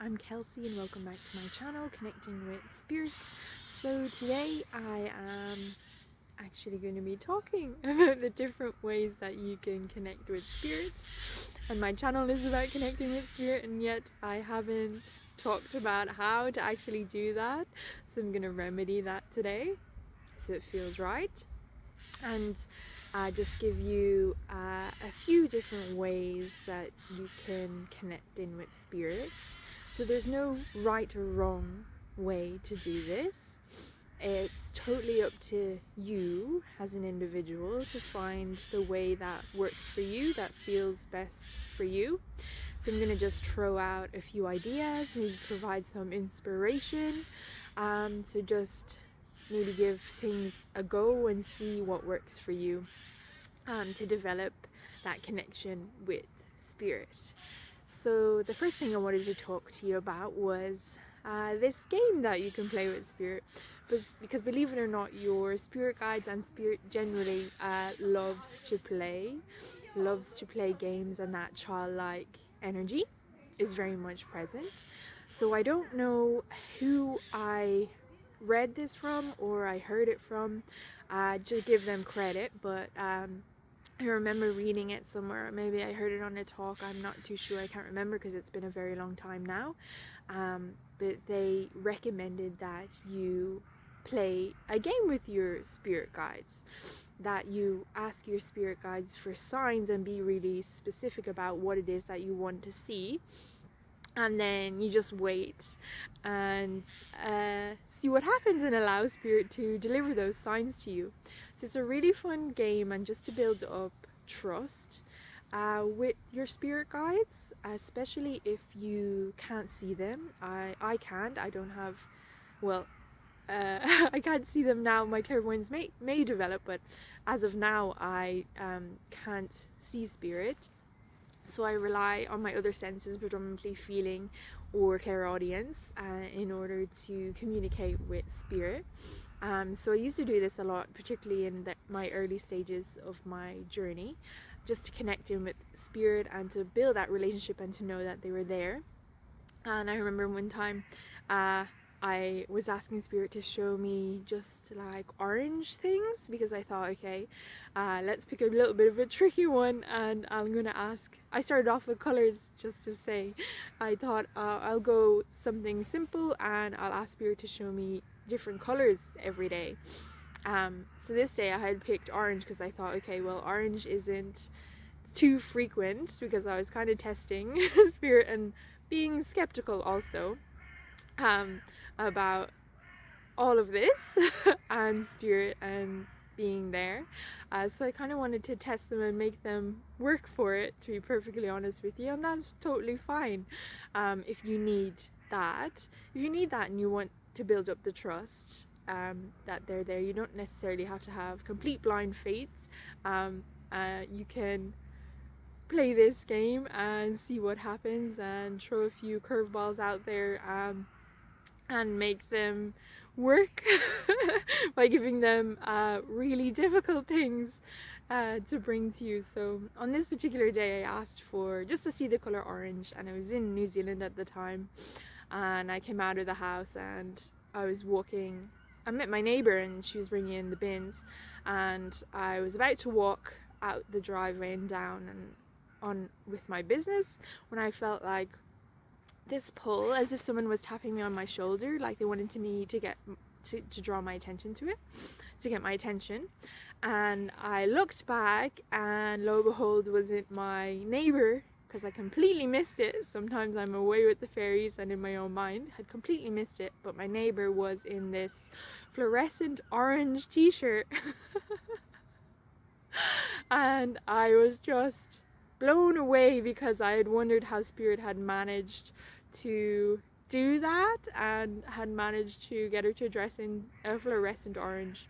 I'm Kelsey and welcome back to my channel, Connecting with Spirit. So today I am actually going to be talking about the different ways that you can connect with spirit. And my channel is about connecting with spirit, and yet I haven't talked about how to actually do that. So I'm going to remedy that today so it feels right. And just give you a few different ways that you can connect in with spirit. So there's no right or wrong way to do this. It's totally up to you as an individual to find the way that works for you, that feels best for you. So I'm going to just throw out a few ideas, maybe provide some inspiration. So just maybe give things a go and see what works for you to develop that connection with spirit. So the first thing I wanted to talk to you about was this game that you can play with spirit, because believe it or not, your spirit guides and spirit generally loves to play games, and that childlike energy is very much present. So I don't know who I read this from or I heard it from, to give them credit, but I remember reading it somewhere. Maybe I heard it on a talk. I'm not too sure. I can't remember because it's been a very long time now. But they recommended that you play a game with your spirit guides, that you ask your spirit guides for signs and be really specific about what it is that you want to see, and then you just wait and see what happens and allow spirit to deliver those signs to you. So it's a really fun game, and just to build up trust with your spirit guides, especially if you can't see them. I can't. I don't have, well, I can't see them now. My clairvoyance may develop, but as of now I can't see spirit. So I rely on my other senses, predominantly feeling or clairaudience, in order to communicate with spirit. So I used to do this a lot, particularly in my early stages of my journey, just to connect in with spirit and to build that relationship and to know that they were there. And I remember one time I was asking spirit to show me just like orange things, because I thought, okay, let's pick a little bit of a tricky one, and I'm gonna ask. I started off with colors, just to say. I thought I'll go something simple and I'll ask spirit to show me different colors every day. So this day I had picked orange because I thought, okay, well, orange isn't too frequent, because I was kind of testing spirit and being skeptical also about all of this and spirit and being there. So I kind of wanted to test them and make them work for it, to be perfectly honest with you, and that's totally fine. If you need that, and you want to build up the trust that they're there, you don't necessarily have to have complete blind faith. You can play this game and see what happens and throw a few curveballs out there, and make them work by giving them really difficult things to bring to you. So on this particular day I asked for just to see the color orange, and I was in New Zealand at the time, and I came out of the house and I was walking. I met my neighbor and she was bringing in the bins, and I was about to walk out the driveway and down and on with my business when I felt like this pull, as if someone was tapping me on my shoulder, like they wanted me to get to draw my attention to it, to get my attention. And I looked back, and lo and behold, was it my neighbor, because I completely missed it. Sometimes I'm away with the fairies and in my own mind, had completely missed it, but my neighbor was in this fluorescent orange t-shirt. And I was just blown away, because I had wondered how spirit had managed to do that and had managed to get her to dress in a fluorescent orange.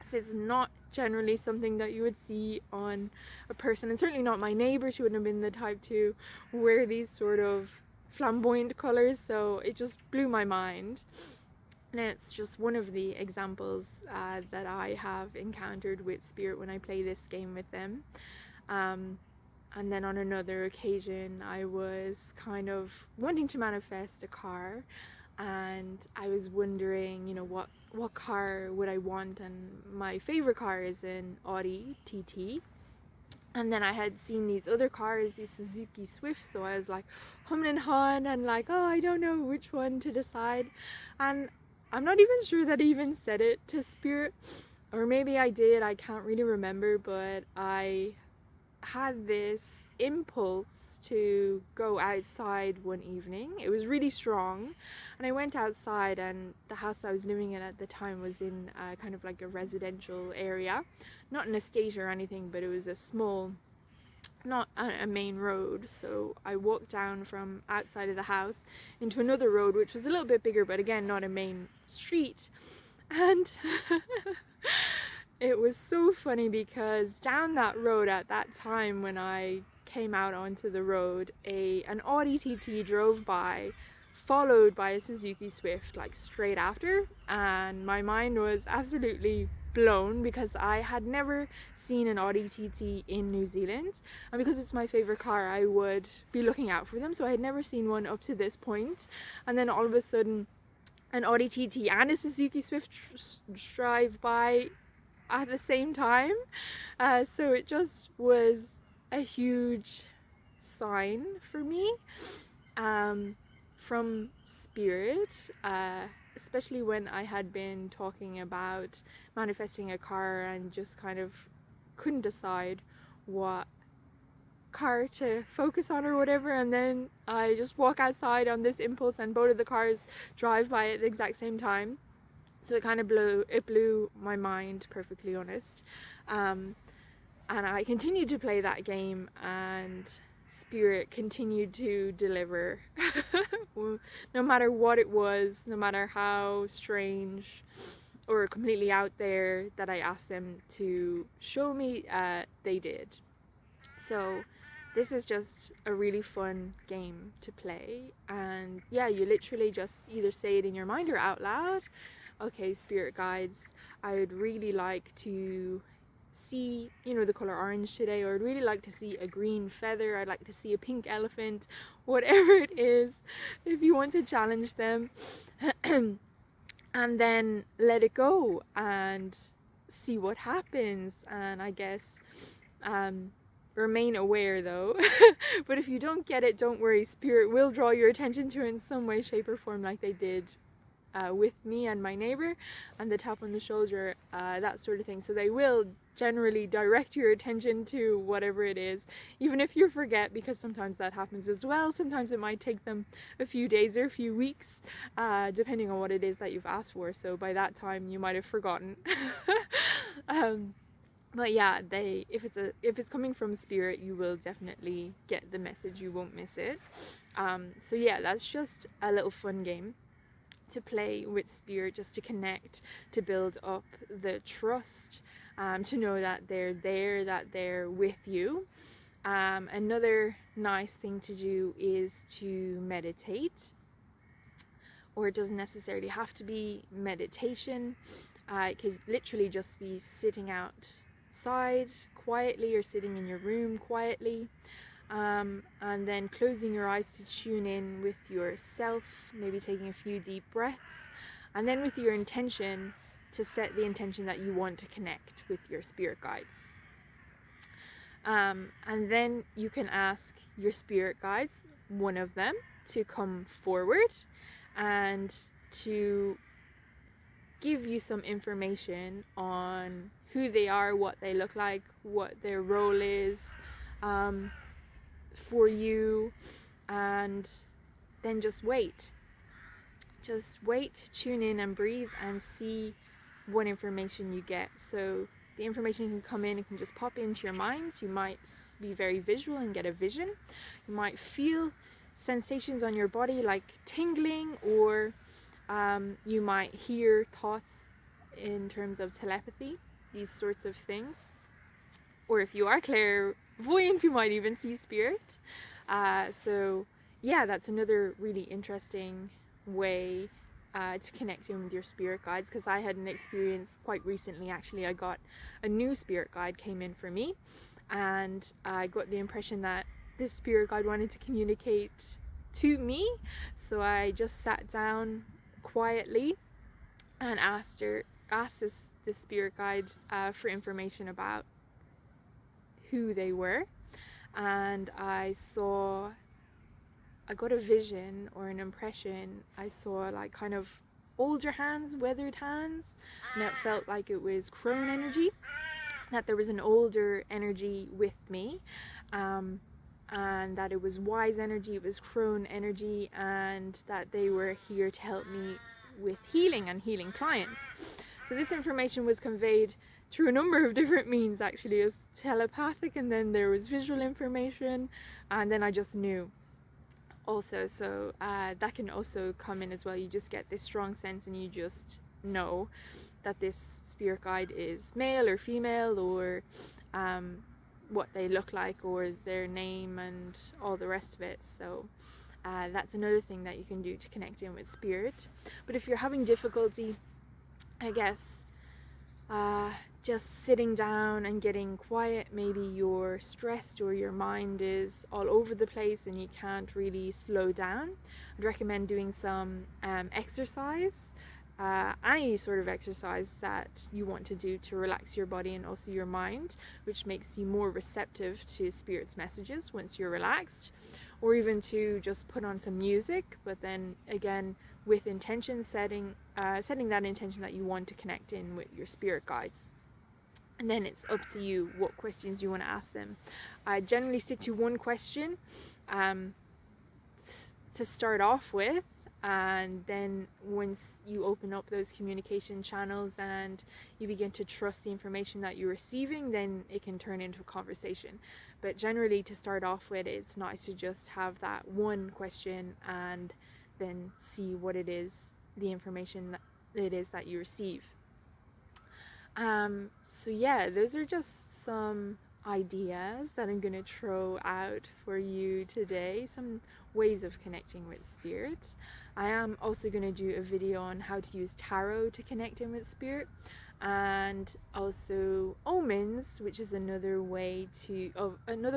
So it's not generally something that you would see on a person, and certainly not my neighbor. She wouldn't have been the type to wear these sort of flamboyant colors, so it just blew my mind. And it's just one of the examples that I have encountered with spirit when I play this game with them. And then on another occasion, I was kind of wanting to manifest a car, and I was wondering, what car would I want, and my favorite car is an Audi TT. And then I had seen these other cars, these Suzuki Swift, so I was like humming and hawing and like, oh, I don't know which one to decide. And I'm not even sure that I even said it to Spirit, or maybe I did, I can't really remember, but I had this impulse to go outside one evening. It was really strong, and I went outside, and the house I was living in at the time was in kind of like a residential area, not an estate or anything, but it was a small, not a main road. So I walked down from outside of the house into another road, which was a little bit bigger, but again, not a main street. And it was so funny because down that road at that time, when I came out onto the road, an Audi TT drove by, followed by a Suzuki Swift like straight after, and my mind was absolutely blown because I had never seen an Audi TT in New Zealand, and because it's my favorite car, I would be looking out for them, so I had never seen one up to this point. And then all of a sudden, an Audi TT and a Suzuki Swift drive by at the same time. So it just was a huge sign for me from Spirit, especially when I had been talking about manifesting a car and just kind of couldn't decide what car to focus on or whatever, and then I just walk outside on this impulse and both of the cars drive by at the exact same time. So it kind of blew my mind, perfectly honest. And I continued to play that game, and Spirit continued to deliver. No matter what it was, no matter how strange or completely out there that I asked them to show me, they did. So this is just a really fun game to play, and yeah, you literally just either say it in your mind or out loud. Okay, spirit guides, I would really like to see, the color orange today, or I'd really like to see a green feather, I'd like to see a pink elephant, whatever it is, if you want to challenge them. And then let it go and see what happens. And I guess remain aware though. But if you don't get it, don't worry, Spirit will draw your attention to it in some way, shape or form, like they did with me and my neighbor, and the tap on the shoulder, that sort of thing. So they will generally direct your attention to whatever it is, even if you forget, because sometimes that happens as well. Sometimes it might take them a few days or a few weeks, depending on what it is that you've asked for. So by that time you might have forgotten. But yeah, if it's coming from Spirit, you will definitely get the message, you won't miss it. So yeah, that's just a little fun game to play with Spirit, just to connect, to build up the trust, to know that they're there, that they're with you. Another nice thing to do is to meditate, or it doesn't necessarily have to be meditation. It could literally just be sitting outside quietly, or sitting in your room quietly. And then closing your eyes to tune in with yourself, maybe taking a few deep breaths, and then with your intention, to set the intention that you want to connect with your spirit guides. And then you can ask your spirit guides, one of them, to come forward and to give you some information on who they are, what they look like, what their role is for you, and then just wait, tune in and breathe and see what information you get. So the information can come in, it can just pop into your mind. You might be very visual and get a vision, you might feel sensations on your body like tingling, or you might hear thoughts in terms of telepathy, these sorts of things. Or if you are clairvoyant, you might even see spirit. So yeah, that's another really interesting way to connect in with your spirit guides, because I had an experience quite recently actually. I got a new spirit guide came in for me, and I got the impression that this spirit guide wanted to communicate to me. So I just sat down quietly and asked this spirit guide for information about who they were. And I got a vision or an impression. I saw like kind of older hands, weathered hands, and it felt like it was crone energy, that there was an older energy with me, and that it was wise energy, it was crone energy, and that they were here to help me with healing and healing clients. So this information was conveyed through a number of different means. Actually, it was telepathic, and then there was visual information, and then I just knew also. So that can also come in as well. You just get this strong sense and you just know that this spirit guide is male or female, or what they look like, or their name, and all the rest of it. So that's another thing that you can do to connect in with spirit. But if you're having difficulty, I guess just sitting down and getting quiet, maybe you're stressed or your mind is all over the place and you can't really slow down, I'd recommend doing some exercise, any sort of exercise that you want to do to relax your body and also your mind, which makes you more receptive to spirit's messages once you're relaxed. Or even to just put on some music, but then again with intention, setting that intention that you want to connect in with your spirit guides. And then it's up to you what questions you want to ask them. I generally stick to one question to start off with, and then once you open up those communication channels and you begin to trust the information that you're receiving, then it can turn into a conversation. But generally, to start off with, it's nice to just have that one question and then see what it is, the information that it is that you receive. So yeah, those are just some ideas that I'm gonna throw out for you today, some ways of connecting with spirit. I am also gonna do a video on how to use tarot to connect in with spirit, and also omens, which is another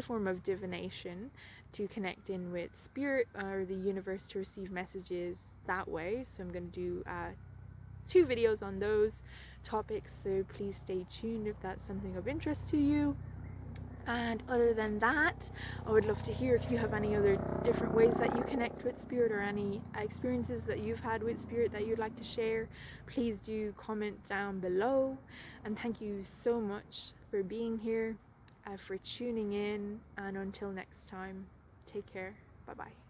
form of divination to connect in with spirit or the universe, to receive messages that way. So I'm going to do 2 videos on those topics, so please stay tuned if that's something of interest to you. And other than that, I would love to hear if you have any other different ways that you connect with spirit, or any experiences that you've had with spirit that you'd like to share. Please do comment down below. And thank you so much for being here, for tuning in, and until next time, take care. Bye bye.